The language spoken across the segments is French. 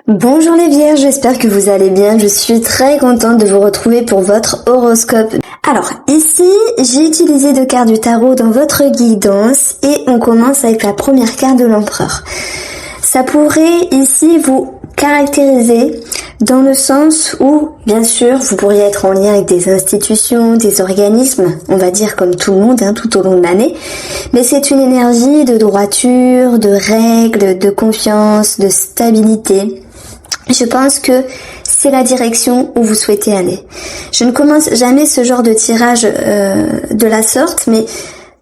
Bonjour les Vierges, j'espère que vous allez bien. Je suis très contente de vous retrouver pour votre horoscope. Alors ici, j'ai utilisé 2 cartes du tarot dans votre guidance et on commence avec la première carte de l'Empereur. Ça pourrait ici vous caractériser dans le sens où, bien sûr, vous pourriez être en lien avec des institutions, des organismes, on va dire comme tout le monde, tout au long de l'année. Mais c'est une énergie de droiture, de règles, de confiance, de stabilité. Je pense que c'est la direction où vous souhaitez aller. Je ne commence jamais ce genre de tirage de la sorte, mais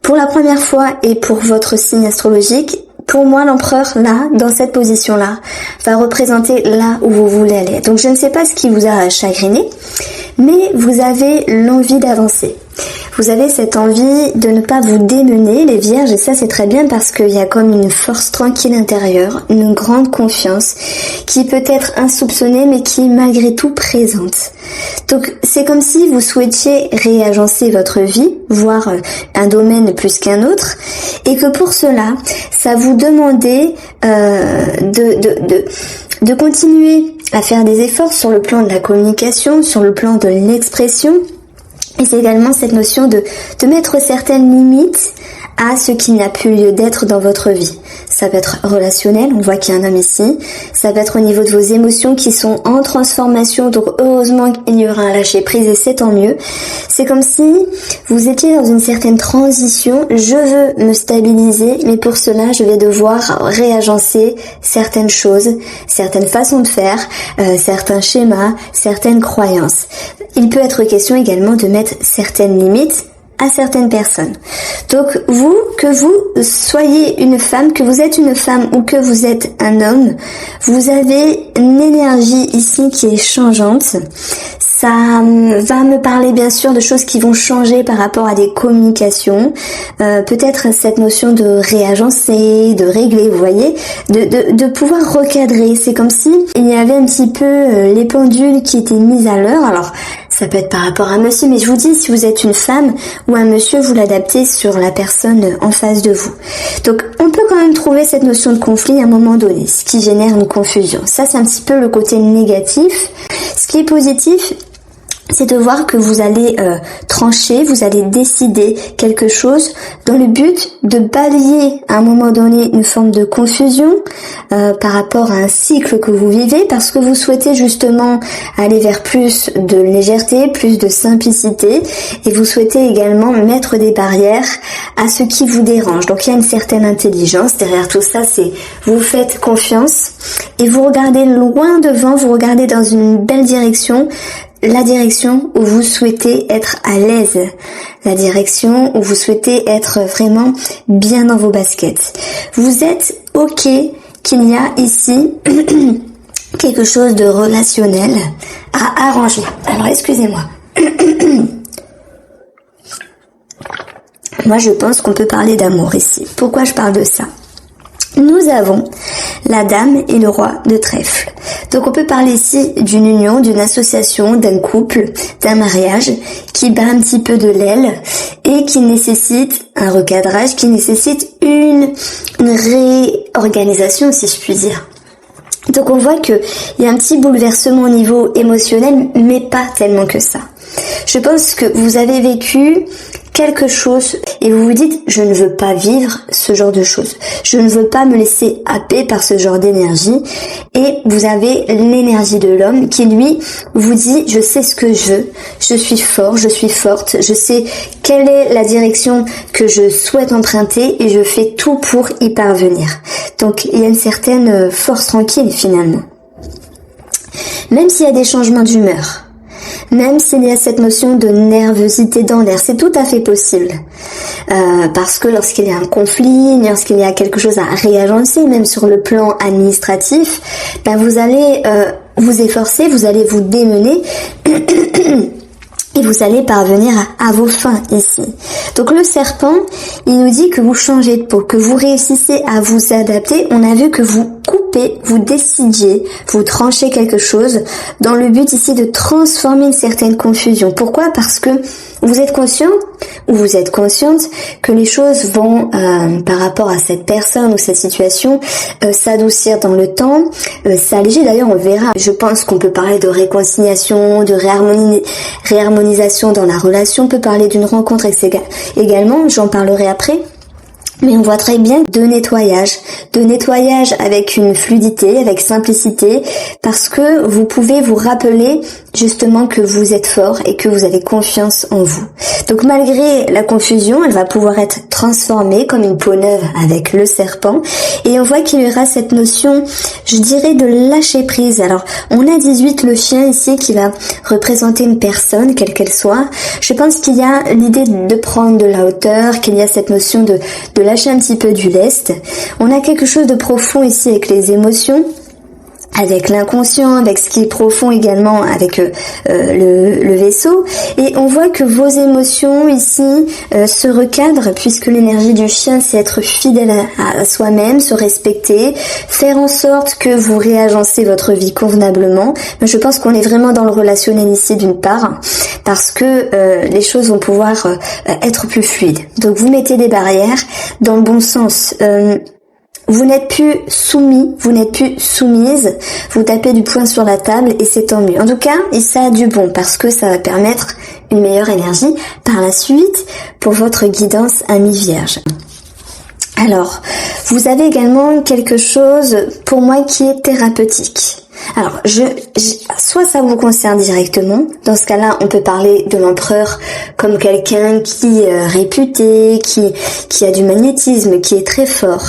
pour la première fois et pour votre signe astrologique, pour moi, l'empereur, là, dans cette position-là, va représenter là où vous voulez aller. Donc, je ne sais pas ce qui vous a chagriné, mais vous avez l'envie d'avancer. Vous avez cette envie de ne pas vous démener, les Vierges, et ça c'est très bien parce qu'il y a comme une force tranquille intérieure, une grande confiance qui peut être insoupçonnée mais qui est malgré tout présente. Donc c'est comme si vous souhaitiez réagencer votre vie, voire un domaine plus qu'un autre, et que pour cela, ça vous demandait de continuer à faire des efforts sur le plan de la communication, sur le plan de l'expression. Et c'est également cette notion de mettre certaines limites à ce qui n'a plus lieu d'être dans votre vie. Ça peut être relationnel, on voit qu'il y a un homme ici. Ça peut être au niveau de vos émotions qui sont en transformation, donc heureusement il y aura un lâcher prise et c'est tant mieux. C'est comme si vous étiez dans une certaine transition. Je veux me stabiliser, mais pour cela je vais devoir réagencer certaines choses, certaines façons de faire, certains schémas, certaines croyances. Il peut être question également de mettre certaines limites à certaines personnes. Donc vous, que vous soyez une femme, que vous êtes une femme ou que vous êtes un homme, vous avez une énergie ici qui est changeante. Ça va me parler bien sûr de choses qui vont changer par rapport à des communications, peut-être cette notion de réagencer, de régler, vous voyez, de pouvoir recadrer. C'est comme si il y avait un petit peu les pendules qui étaient mises à l'heure. Alors ça peut être par rapport à un monsieur, mais je vous dis, si vous êtes une femme ou un monsieur, vous l'adaptez sur la personne en face de vous. Donc on peut quand même trouver cette notion de conflit à un moment donné, ce qui génère une confusion. Ça c'est un petit peu le côté négatif. Ce qui est positif, c'est de voir que vous allez trancher, vous allez décider quelque chose dans le but de balayer à un moment donné une forme de confusion par rapport à un cycle que vous vivez, parce que vous souhaitez justement aller vers plus de légèreté, plus de simplicité, et vous souhaitez également mettre des barrières à ce qui vous dérange. Donc il y a une certaine intelligence derrière tout ça, c'est vous faites confiance et vous regardez loin devant, vous regardez dans une belle direction, la direction où vous souhaitez être à l'aise, la direction où vous souhaitez être vraiment bien dans vos baskets. Vous êtes OK qu'il y a ici quelque chose de relationnel à arranger. Alors excusez-moi. Moi je pense qu'on peut parler d'amour ici. Pourquoi je parle de ça ? Nous avons la dame et le roi de trèfle. Donc on peut parler ici d'une union, d'une association, d'un couple, d'un mariage qui bat un petit peu de l'aile et qui nécessite un recadrage, qui nécessite une réorganisation si je puis dire. Donc on voit qu'il y a un petit bouleversement au niveau émotionnel, mais pas tellement que ça. Je pense que vous avez vécu quelque chose et vous vous dites je ne veux pas vivre ce genre de choses, je ne veux pas me laisser happer par ce genre d'énergie, et vous avez l'énergie de l'homme qui lui vous dit je sais ce que je veux, je suis fort, je suis forte, je sais quelle est la direction que je souhaite emprunter et je fais tout pour y parvenir. Donc il y a une certaine force tranquille finalement, même s'il y a des changements d'humeur. Même s'il y a cette notion de nervosité dans l'air, c'est tout à fait possible. Parce que lorsqu'il y a un conflit, lorsqu'il y a quelque chose à réagencer, même sur le plan administratif, vous allez vous efforcer, vous allez vous démener et vous allez parvenir à vos fins ici. Donc le serpent, il nous dit que vous changez de peau, que vous réussissez à vous adapter. On a vu que vous coupez, vous décidiez, vous tranchez quelque chose dans le but ici de transformer une certaine confusion. Pourquoi ? Parce que vous êtes conscient ou vous êtes consciente que les choses vont, par rapport à cette personne ou cette situation, s'adoucir dans le temps, s'alléger. D'ailleurs, on verra. Je pense qu'on peut parler de réconciliation, de réharmonisation dans la relation. On peut parler d'une rencontre également. J'en parlerai après. Mais on voit très bien de nettoyage avec une fluidité, avec simplicité, parce que vous pouvez vous rappeler justement que vous êtes fort et que vous avez confiance en vous. Donc malgré la confusion, elle va pouvoir être transformée comme une peau neuve avec le serpent, et on voit qu'il y aura cette notion, je dirais, de lâcher prise. Alors on a 18, le chien ici, qui va représenter une personne, quelle qu'elle soit. Je pense qu'il y a l'idée de prendre de la hauteur, qu'il y a cette notion de lâcher un petit peu du lest. On a quelque chose de profond ici avec les émotions, avec l'inconscient, avec ce qui est profond également, avec le vaisseau. Et on voit que vos émotions ici se recadrent, puisque l'énergie du chien, c'est être fidèle à soi-même, se respecter, faire en sorte que vous réagencez votre vie convenablement. Mais je pense qu'on est vraiment dans le relationnel ici, d'une part, parce que les choses vont pouvoir être plus fluides. Donc vous mettez des barrières dans le bon sens. Vous n'êtes plus soumis, vous n'êtes plus soumise, vous tapez du poing sur la table et c'est tant mieux. En tout cas, ça a du bon, parce que ça va permettre une meilleure énergie par la suite pour votre guidance Amis Vierge. Alors, vous avez également quelque chose pour moi qui est thérapeutique. Alors, soit ça vous concerne directement. Dans ce cas-là, on peut parler de l'empereur comme quelqu'un qui est réputé, qui a du magnétisme, qui est très fort.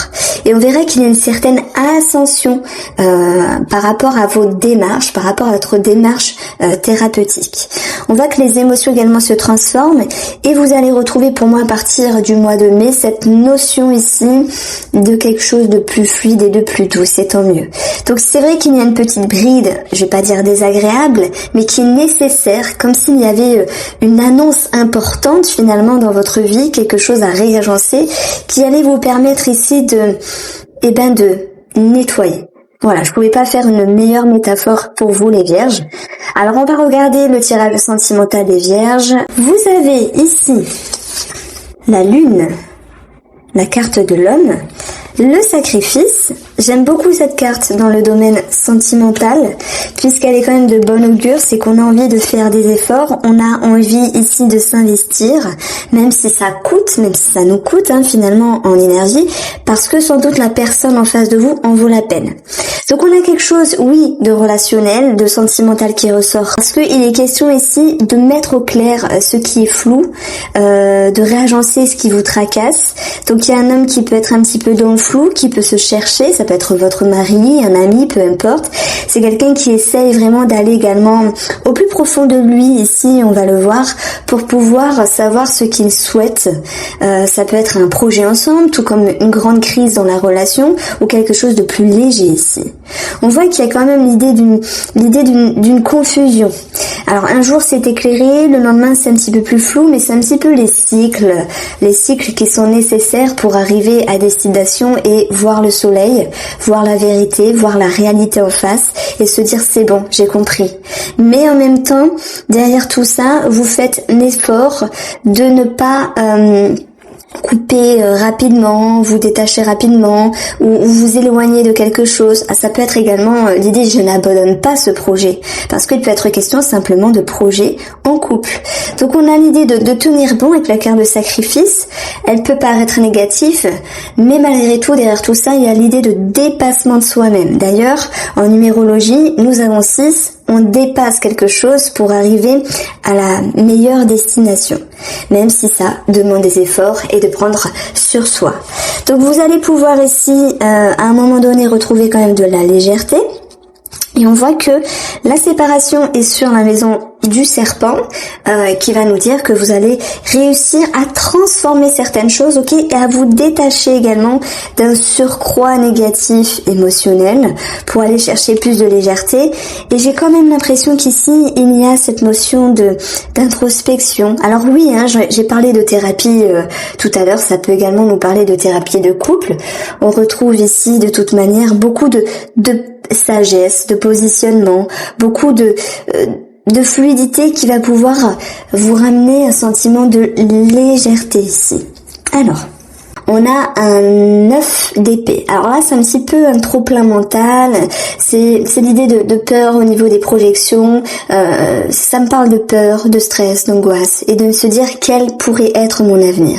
Et on verra qu'il y a une certaine ascension par rapport à vos démarches, par rapport à votre démarche thérapeutique. On voit que les émotions également se transforment, et vous allez retrouver, pour moi, à partir du mois de mai, cette notion ici de quelque chose de plus fluide et de plus doux, c'est tant mieux. Donc c'est vrai qu'il y a une petite bride, je vais pas dire désagréable, mais qui est nécessaire, comme s'il y avait une annonce importante finalement dans votre vie, quelque chose à réagencer, qui allait vous permettre ici de nettoyer. Voilà, je pouvais pas faire une meilleure métaphore pour vous, les Vierges. Alors on va regarder le tirage sentimental des Vierges. Vous avez ici la Lune, la carte de l'homme, le sacrifice. J'aime beaucoup cette carte dans le domaine sentimental, puisqu'elle est quand même de bon augure. C'est qu'on a envie de faire des efforts, on a envie ici de s'investir, même si ça coûte, même si ça nous coûte finalement en énergie, parce que sans doute la personne en face de vous en vaut la peine. Donc on a quelque chose, oui, de relationnel, de sentimental qui ressort, parce qu'il est question ici de mettre au clair ce qui est flou, de réagencer ce qui vous tracasse. Donc il y a un homme qui peut être un petit peu dans le flou, qui peut se chercher, ça peut être votre mari, un ami, peu importe. C'est quelqu'un qui essaye vraiment d'aller également au plus profond de lui, ici on va le voir, pour pouvoir savoir ce qu'il souhaite. Ça peut être un projet ensemble, tout comme une grande crise dans la relation, ou quelque chose de plus léger ici. On voit qu'il y a quand même l'idée d'une confusion. Alors un jour c'est éclairé, le lendemain c'est un petit peu plus flou, mais c'est un petit peu les cycles qui sont nécessaires pour arriver à destination et voir le soleil, voir la vérité, voir la réalité en face et se dire c'est bon, j'ai compris. Mais en même temps, derrière tout ça, vous faites un effort de ne pas couper rapidement, vous détacher rapidement, ou vous éloigner de quelque chose. Ça peut être également l'idée je n'abandonne pas ce projet, parce qu'il peut être question simplement de projet en couple. Donc on a l'idée de tenir bon avec la carte de sacrifice. Elle peut paraître négative, mais malgré tout, derrière tout ça, il y a l'idée de dépassement de soi-même. D'ailleurs, en numérologie, nous avons 6, on dépasse quelque chose pour arriver à la meilleure destination, même si ça demande des efforts et de prendre sur soi. Donc vous allez pouvoir ici, à un moment donné, retrouver quand même de la légèreté. Et on voit que la séparation est sur la maison du serpent, qui va nous dire que vous allez réussir à transformer certaines choses, ok, et à vous détacher également d'un surcroît négatif émotionnel pour aller chercher plus de légèreté. Et j'ai quand même l'impression qu'ici il y a cette notion d'introspection. Alors oui, j'ai parlé de thérapie tout à l'heure, ça peut également nous parler de thérapie de couple. On retrouve ici de toute manière beaucoup de sagesse, de positionnement, beaucoup de de fluidité qui va pouvoir vous ramener un sentiment de légèreté ici. Alors, on a un 9 d'épée. Alors là, c'est un petit peu un trop-plein mental. C'est l'idée de peur au niveau des projections. Ça me parle de peur, de stress, d'angoisse et de se dire quel pourrait être mon avenir.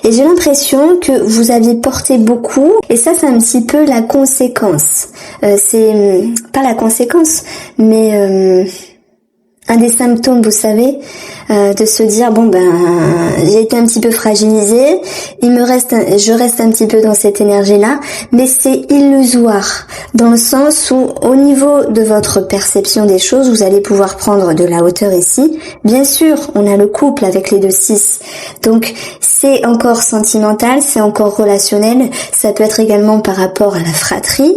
Et j'ai l'impression que vous aviez porté beaucoup. Et ça, c'est un petit peu la conséquence. C'est pas la conséquence, mais un des symptômes, vous savez, de se dire bon j'ai été un petit peu fragilisée, je reste un petit peu dans cette énergie-là, mais c'est illusoire dans le sens où au niveau de votre perception des choses, vous allez pouvoir prendre de la hauteur ici. Bien sûr, on a le couple avec les 2-6, donc c'est encore sentimental, c'est encore relationnel, ça peut être également par rapport à la fratrie.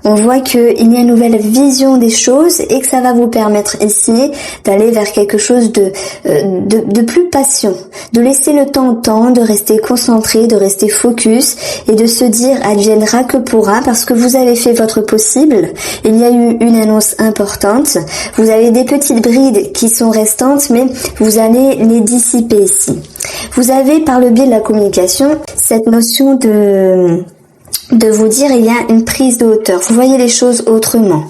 On voit qu'il y a une nouvelle vision des choses et que ça va vous permettre ici d'aller vers quelque chose de plus patient, de laisser le temps au temps, de rester concentré, de rester focus et de se dire adviendra que pourra parce que vous avez fait votre possible. Il y a eu une annonce importante, vous avez des petites brides qui sont restantes mais vous allez les dissiper ici. Vous avez par le biais de la communication cette notion de vous dire il y a une prise de hauteur, vous voyez les choses autrement.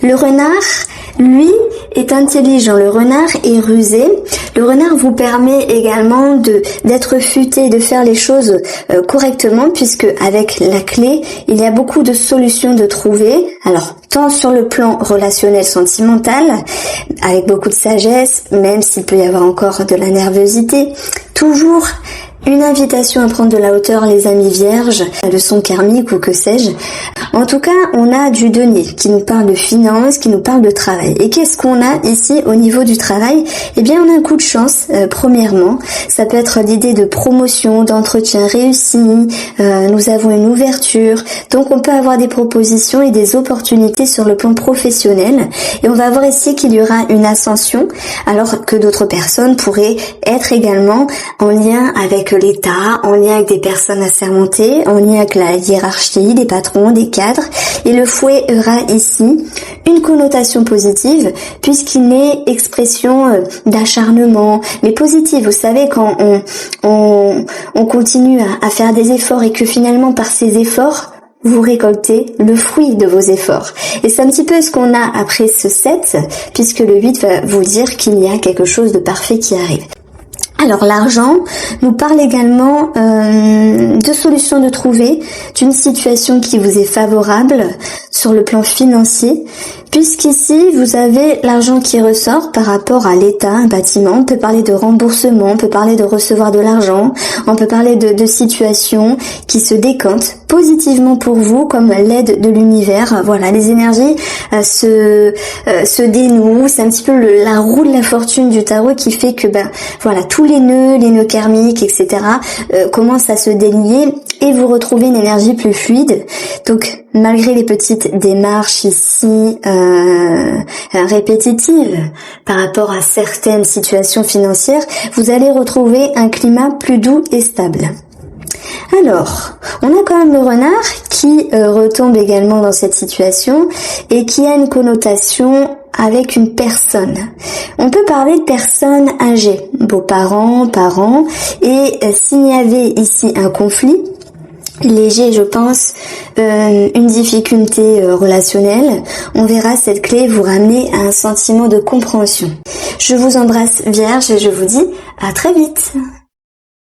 Le renard, lui, est intelligent, le renard est rusé. Le renard vous permet également d'être futé, de faire les choses correctement puisque avec la clé, il y a beaucoup de solutions de trouver. Alors, tant sur le plan relationnel sentimental, avec beaucoup de sagesse, même s'il peut y avoir encore de la nervosité, toujours une invitation à prendre de la hauteur, les amis vierges, le son karmique ou que sais-je. En tout cas, on a du donner qui nous parle de finances, qui nous parle de travail. Et qu'est-ce qu'on a ici au niveau du travail? Eh bien, on a un coup de chance, premièrement. Ça peut être l'idée de promotion, d'entretien réussi. Nous avons une ouverture. Donc, on peut avoir des propositions et des opportunités sur le plan professionnel. Et on va voir ici qu'il y aura une ascension, alors que d'autres personnes pourraient être également en lien avec l'État, en lien avec des personnes assermentées, en lien avec la hiérarchie, des patrons, des cadres. Et le fouet aura ici une connotation positive puisqu'il est expression d'acharnement, mais positive. Vous savez, quand on continue à faire des efforts et que finalement par ces efforts, vous récoltez le fruit de vos efforts. Et c'est un petit peu ce qu'on a après ce 7, puisque le 8 va vous dire qu'il y a quelque chose de parfait qui arrive. Alors l'argent nous parle également de solutions de trouver, d'une situation qui vous est favorable sur le plan financier, puisqu'ici vous avez l'argent qui ressort par rapport à l'état, un bâtiment. On peut parler de remboursement, on peut parler de recevoir de l'argent, on peut parler de situations qui se décantent positivement pour vous comme l'aide de l'univers. Voilà, les énergies se dénouent, c'est un petit peu la roue de la fortune du tarot qui fait que voilà, tous les nœuds karmiques, etc. Commencent à se délier et vous retrouvez une énergie plus fluide. Donc malgré les petites démarches ici répétitives par rapport à certaines situations financières, vous allez retrouver un climat plus doux et stable. Alors, on a quand même le renard qui retombe également dans cette situation et qui a une connotation avec une personne. On peut parler de personnes âgées, beaux-parents, parents, et s'il y avait ici un conflit, léger, je pense, une difficulté relationnelle, on verra cette clé vous ramener à un sentiment de compréhension. Je vous embrasse Vierge et je vous dis à très vite.